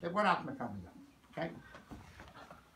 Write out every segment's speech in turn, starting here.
They were not Mekabel Yom Tov. Okay?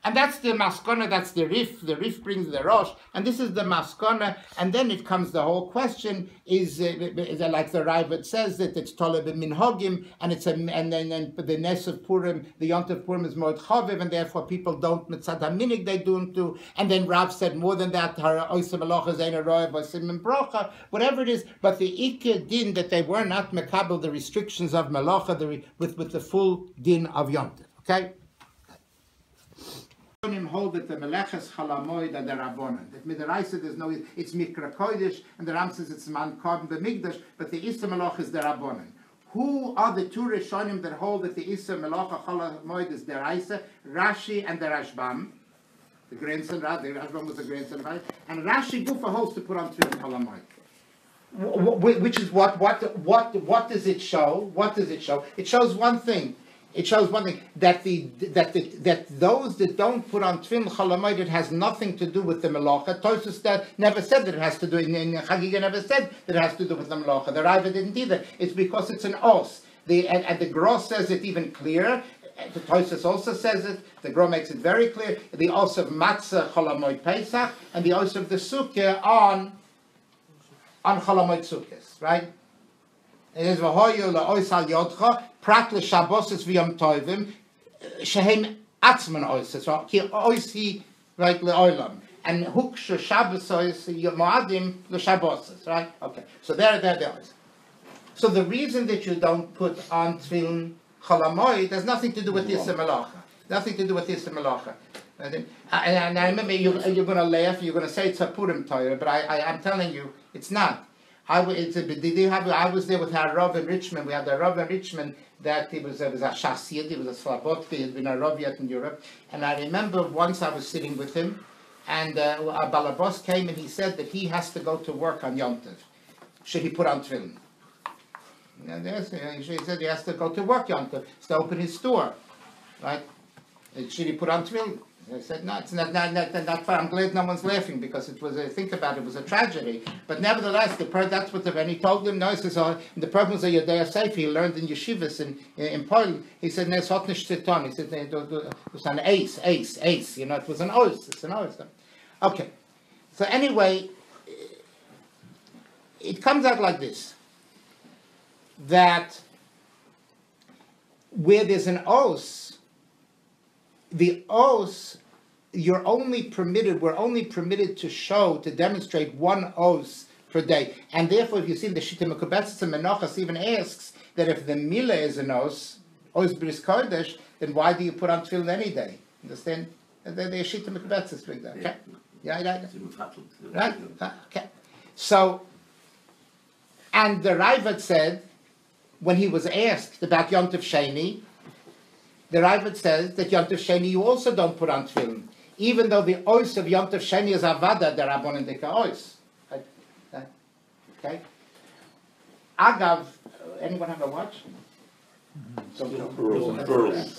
And that's the maskana, that's the Rif. The Rif brings the Rosh, and this is the maskana. And then it comes the whole question: is like the Raavad says that it's Toleb Minhagim, and it's and then the Nes of Purim, the Yont of Purim is Mod Chaviv, and therefore people don't Mitzad Haminig they don't do. And then Rav said more than that: Oisem Malacha Zeina Roev Oisem Brocha, whatever it is. But the Ikka din that they were not mekabel the restrictions of Malacha with the full din of Yont. Okay. Hold that the Meleches Chalamoid and the Rabbonon. That Midaraisa there's no, it's Mikra Kodesh, and the Ram says it's Man Korban B'Migdash, but the Issa Melach is the Rabbonon. Who are the two Rishonim that hold that the Issa Melach Chalamoid is the Raisa? Rashi and the Rashbam, the grandson. The Rashbam was the grandson, right? And Rashi Gufa holds to put on Tefillin Chalamoid, which is what does it show? What does it show? It shows one thing. It shows one thing, that those that don't put on Tefillin Chalamoid, it has nothing to do with the Melacha. Tosfos never said that it has to do, in Chagiga never said that it has to do with the Melacha. The Rava didn't either. It's because it's an os. And the Gross says it even clearer. The Tosfos also says it. The Gross makes it very clear. The os of Matzah Chalamoid Pesach, and the os of the Sukkah on Chalamoid Sukkahs, right? It is v'hoyu la'os al yodcha prat l'shabbosis v'yom tovim shehem atzman oises, right? Ki oisi, right, le'olam. And huksha shabbos ois moadim l'shabbosis, right? Okay, so there is. So the reason that you don't put on Tefillin Chalamoid has nothing to do with Issa Melacha. Nothing to do with Issa Melacha. And I remember you're going to laugh, you're going to say it's a Purim Torah, but I'm telling you, it's not. I was there with our Rav in Richmond. We had a Rav in Richmond that he was a Shasiyad, he was a Slabot, he had been a Rav yet in Europe. And I remember once I was sitting with him, and a Balabos came and he said that he has to go to work on Yom Tov. Should he put on Tefillin? He said he has to go to work Yom Tov. It's to open his store, right? Should he put on Tefillin? I said, no, it's not fun. I'm glad no one's laughing, because it was think about it, it was a tragedy. But nevertheless, that's what and he told him, no, he says, the problem is that you're there safe. He learned in yeshivas in Poland. He said, no, it's hot nicht Staten. He said, it was an ace, you know, it was an oath. It's an oath. Okay. So anyway, it comes out like this, that where there's an oath, the oath, we're only permitted to demonstrate one oath per day. And therefore, if you see the Shita Mekubetzes and Menachos even asks that if the Milah is an oath Bris Kodesh, then why do you put on Tefillin any day? Understand? The Shita Mekubetzes bring that. Okay? Yeah. Right? Okay. So, and the Raavad said, when he was asked about Yom Tov Sheni, the Raavad says that Yom Tov Sheni you also don't put on Tefillin, even though the ois of Yom Tov Sheni is avada, the Rabbonon dika ois. Okay. Agav, anyone have a watch?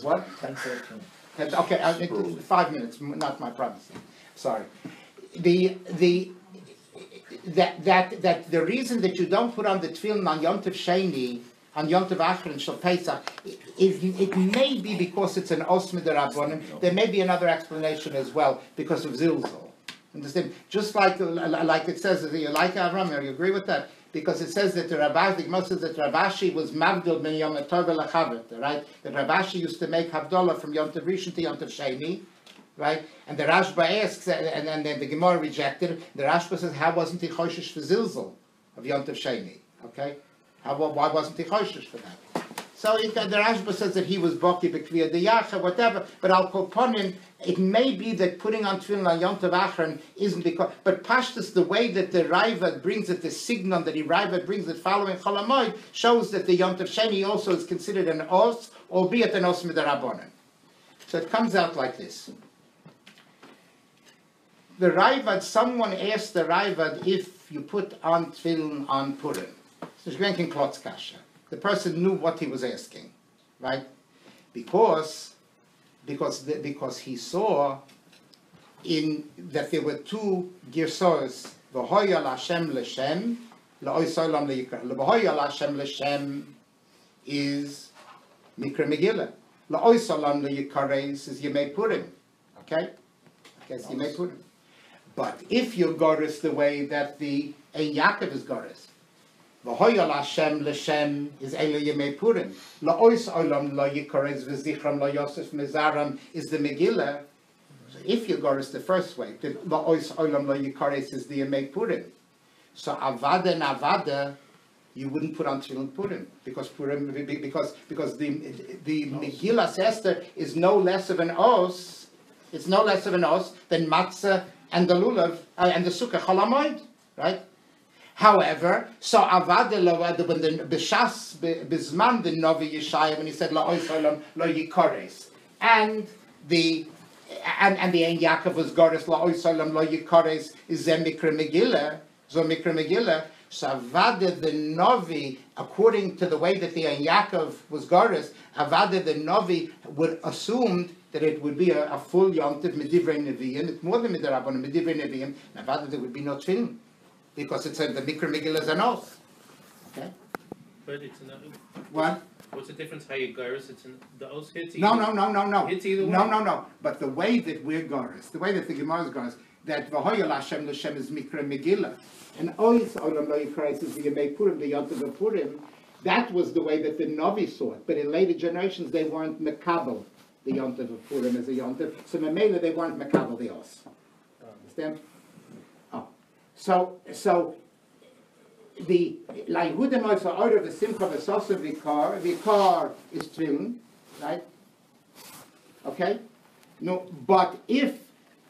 What? 10:13. Okay, 5 minutes. Not my problem. Sorry. The reason that you don't put on the Tefillin on Yom Tov Sheni, on Yom Tov Achron and Shal Pesach, it may be because it's an Osmid Rabbonim. There may be another explanation as well, because of Zilzal. Understand? Just like it says, you like Avram, you agree with that? Because it says that the Ravashi was Mavdil ben Yom Tov Lachavet, right? That Ravashi used to make Havdalah from Yom Tov Rishon to Yom Tov Sheni, right? And the Rashba asks, and then the Gemara rejected. The Rashba says, how wasn't he choshesh for Zilzal of Yom Tov Sheni? Okay? Why wasn't he choshesh for that? So the Rashba says that he was Boki B'Kviyah Deyacha, whatever, but Al Kolponim, it may be that putting on Tefillin on Yom Tov Achron isn't because, but Pashtus, the way that the Raavad brings it, the signal that the Raavad brings it following Chol HaMoed, shows that the Yom Tov Sheni also is considered an os, albeit an os midrabanan. So it comes out like this. The Raavad, someone asked the Raavad if you put on Tefillin on Purim. So Shvenkin Klotz Kasha. The person knew what he was asking, right? Because he saw in that there were two girsos, v'hoya l'Hashem l'Shem, l'oisolam l'yikra. V'hoya l'Hashem l'Shem is Mikra Megilah. La'ois olam lo yikares is Yemei Purim. Okay? Yes, Yemei Purim. But if you're Goris the way that the Ein Yaakov is Goris, V'hoyol Hashem l'Shem is Elo Yemei Purim. La'ois olam lo yikares v'zichram lo Yosef mezaram is the Megillah. So if you're Goris the first way, the La'ois olam lo yikares is the Yemei Purim. So Avada and Avada, you wouldn't put on Tefillin Purim because Purim because the Megilas Esther is no less of an os. It's no less of an os than matzah and the lulav and the sukkah cholamoid, right? However, so Avada when the b'shas b'zman the Novi Yeshaya when he said la'ois olam lo yikores and the Ein Yaakov was Goris la'ois olam lo yikores is Mikra Megillah. So Mikra Megillah, so Avada the Novi, according to the way that the Ein Yaakov was Goris, Avada the Novi would assumed that it would be a full yontif medivrei neviim. It's more than midrabanan medivrei neviim. Avada there would be no tefillin because it's the Mikra Megillah is an oath. Okay. But it's an what? What's the difference? How you Goris? It's the oath hits. No. Hits either way. No. But the way that we're Goris, the way that the Gemara is Goris, that V'hoyol Hashem l'Shem is Mikra Megillah, and Ois Olam Lo Yikrais is the Yemei Purim, the Yontif of Purim. That was the way that the Novi saw it. But in later generations, they weren't Mekabel, the Yontif of Purim as a Yontif. So Memela, they weren't Mekabel the Os. Understand? Oh. So the Yehuda also order the Simcha V'Sosa Vikar is Tefillin, right? Okay? No, but if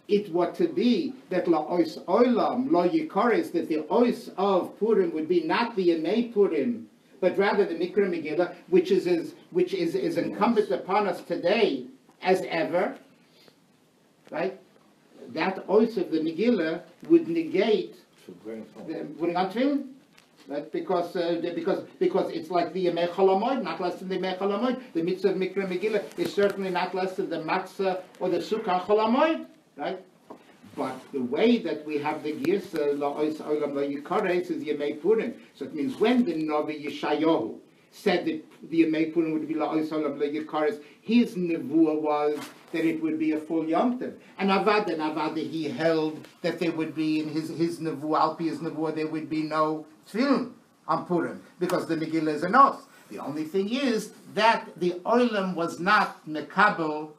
it were to be that la'ois olam lo yikares, that the ois of Purim would be not the Yemei Purim, but rather the Mikra Megillah, which is incumbent upon us today as ever, right? That ois of the Megillah would negate the putting on tefillin, right? Because it's like the Yemei Cholamoid, not less than the Yemei Cholamoid. The mitzvah of Mikra Megillah is certainly not less than the matzah or the sukkah Cholamoid. Right? But the way that we have the Girsa La'ois Olam Lo Yikares is Yemei Purim. So it means when the Novi Yeshayahu said that the Yemei Purim would be La'ois Olam Lo Yikares, his nevuah was that it would be a full Yom Tov. And Avada he held that there would be in his nevuah, Alpi his nevuah, there would be no tefillin on Purim because the Megillah is an oath. The only thing is that the Olam was not Mekabel,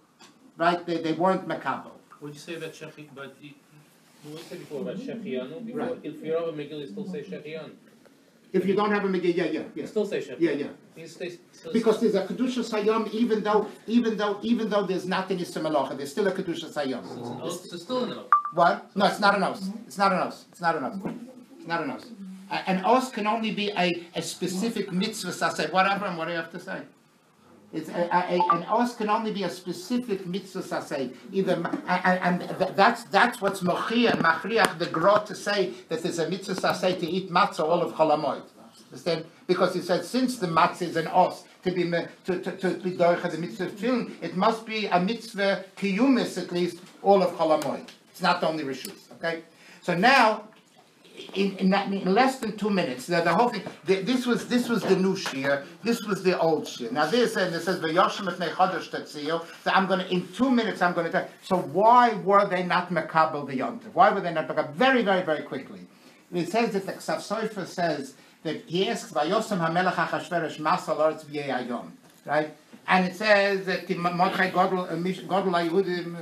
right? They weren't Mekabel. Would you say about Shechi? But what did you say before about Shechianu? Right. If you have a Megillah, you still say Shechianu. If you don't have a Megillah, yeah. You still say Shechianu. Yeah. Because there's a Kedusha Sayom, even though there's not an Issa Malacha, there's still a Kedusha Sayom. So it's an oath. It's still an oath. What? No, it's not an oath. It's not an oath. It's not an oath. An oath can only be a specific mitzvah saseh. Whatever, what do you have to say? It's an os can only be a specific mitzvah saseh. That's what's machriach the grot to say that there's a mitzvah saseh to eat matzah all of Cholamoid. Understand? Because he said since the matzah is an os to be doicha the mitzvah of tefillin, it must be a mitzvah kiyumis at least all of Cholamoid. It's not only rishus. Okay. So now. In less than 2 minutes, the whole thing. This was the new Shiur. This was the old Shiur. Now this says v'yoshim efnei chodesh tetzio. So I'm going to in 2 minutes I'm going to tell. So why were they not mekabel the yontif? Why were they not mekabel? Very very quickly. It says that the Ksav Sofer says that he asks v'yosem hamelech Achashverosh masal aretz v'yeyayom. Right. And it says that Mordechai Godel Yehudim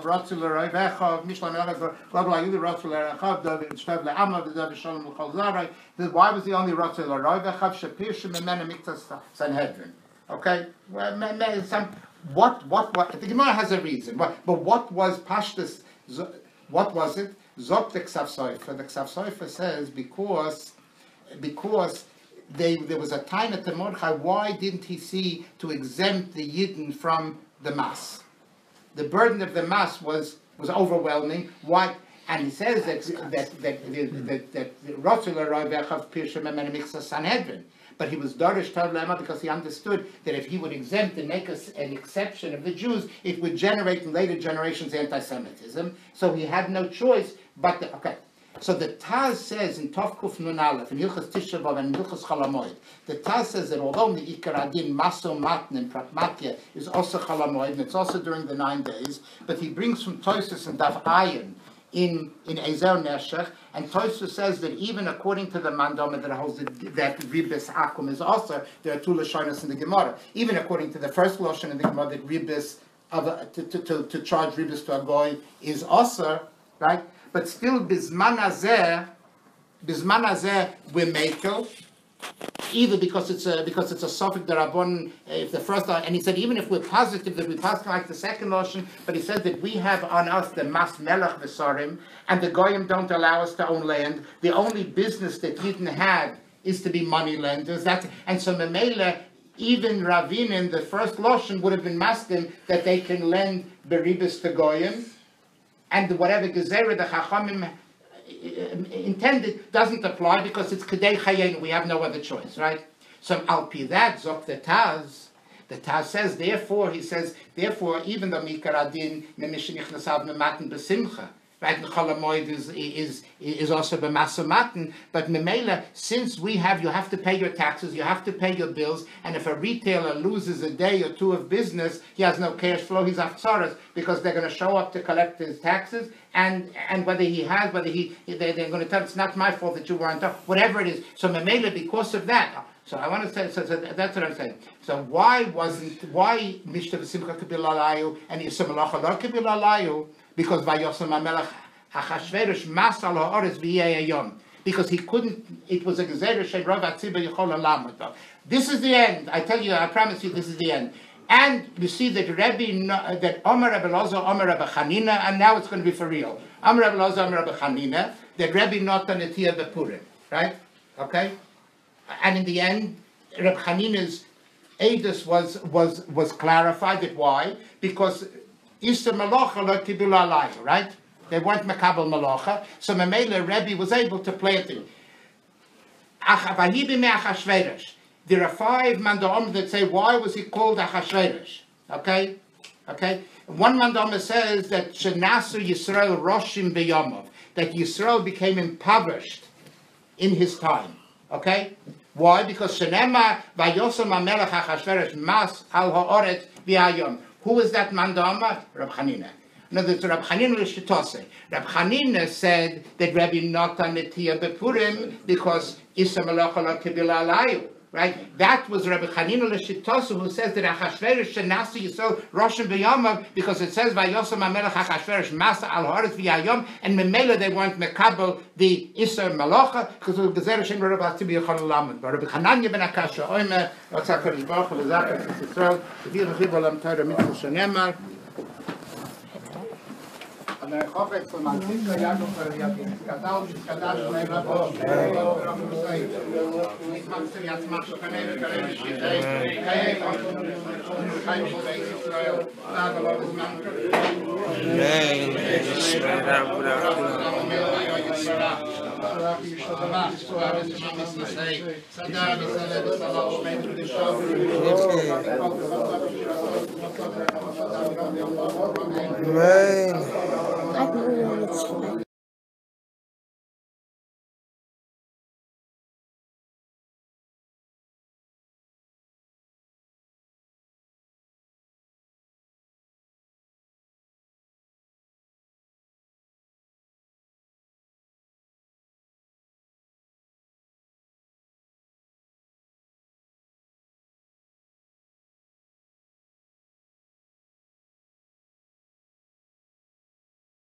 Ratzu L'Roivecha Mishlam Elech Godel Yehudim Ratzu L'Roivecha David Shtav Le'Amad David Shalom L'Chol Zarai. Why was he only Ratzu L'Roivecha Shapir Shememena Miktas Sanhedrin? Okay, what? The Gemara has a reason, but what was Pashtus? What was it? Zok the Ksav Sofer. The Ksav Sofer says because. There was a time at the Mordechai, why didn't he see to exempt the Yidden from the Mass? The burden of the Mass was overwhelming. Why? And he says that Sanhedrin. But he was Darish Tav Lema because he understood that if he would exempt and make an exception of the Jews, it would generate in later generations anti-Semitism. So he had no choice but okay. So the Taz says in Tov Kuf Nun Aleph, in Hilchas Tisha B'Av and in Hilchas Chalamoid, the Taz says that although the Ikar Adin Maso Matn and Pratmatya is also Chalamoid, and it's also during the 9 days, but he brings from Tosis and Daf Ayin in Ezer Neshech, and Tosis says that even according to the Mandama that holds that Ribis Akum is also, there are 2 Lashonos in the Gemara. Even according to the first Lashon in the Gemara that Ribis, to charge Ribis to a Goy is also, right? But still, Bizman Hazeh, we're makel, either because it's a Sofik Darabon, if the first, and he said even if we're positive that we pass like the second Lashon, but he said that we have on us the Mas Melech V'Sarim, and the Goyim don't allow us to own land. The only business that Yidden had is to be money lenders. And so Memele, even Ravinim, the first Lashon would have been masking that they can lend beribis to Goyim. And whatever gezerah the Chachamim intended doesn't apply because it's Kedei Chayein. We have no other choice, right? So Al Pi that Zok the Taz says, therefore, even though Mikar Adin Memishin Nichnasav Mematin Besimcha, right? And Cholamoid is also b'masamatin, but memela, since you have to pay your taxes, you have to pay your bills, and if a retailer loses a day or 2 of business, he has no cash flow, he's afsaras, because they're going to show up to collect his taxes, and they're going to tell it's not my fault that you weren't up, whatever it is. So memela, because of that. So I want to say, so that's what I'm saying. So why Mishta V'Simcha Kibil Alayu and Yisum Malacha Lo Kibil Alayu? Because Vayosam HaMelech HaChashverosh Masal HaOretz V'yei Hayom. Because he couldn't, it was a Gezerah Shei Rav HaTzibah Yichol Olam. This is the end. I tell you, I promise you, this is the end. And you see that that Omer Rebbe Lozo, Omer Rebbe Chanina, and now it's going to be for real. Omer Rebbe Lozo, Omer Rebbe Chanina, that Rebbe not on the Tia Purim, right? Okay? And in the end, Rebbe Chanina's Eidos was clarified. That why? Because Issa Malacha lo Kibul Alayhi, right? They weren't Makabel Malacha, so Memele Rebbe was able to play it in. There are 5 Mandam that say, why was he called Achashverosh? Okay? One Mandam says that Shenasu Yisrael Roshim B'Yomov, that Yisrael became impoverished in his time. Okay? Why? Because Shenema Vayosam HaMelech HaChashverosh Mas Al HaOretz V'Hayom. Who is that Mandama? Rab Chanina. No, that's Rab Chanina L'Shitose. Rab Chanina said that Rabbi Natan Netia Bepurim because Issa Malacha Lo Kibil Alayu. Right? That was Rabbi Chanina L'Shitose who says that Achashverosh Shenasi Yisrael Roshim B'Yamav because it says Vayosam HaMelech HaChashverosh Masa Al HaOretz V'Hayom, and Memela they weren't Mekabel the Issa Malacha because it was Gezerah Shem Rabbi HaTzibah Yichol Olam. But Rabbi Hananya ben Akasha Omer Ratzah Kodesh Baruch Hu V'Zakar Yisrael V'Vir V'Chiv Olam Torah Mitzvah Shenemar. And I hope it's from Antika Yaakov Skadal Shnei Rabos. Ich mag sie jetzt machen können Amen.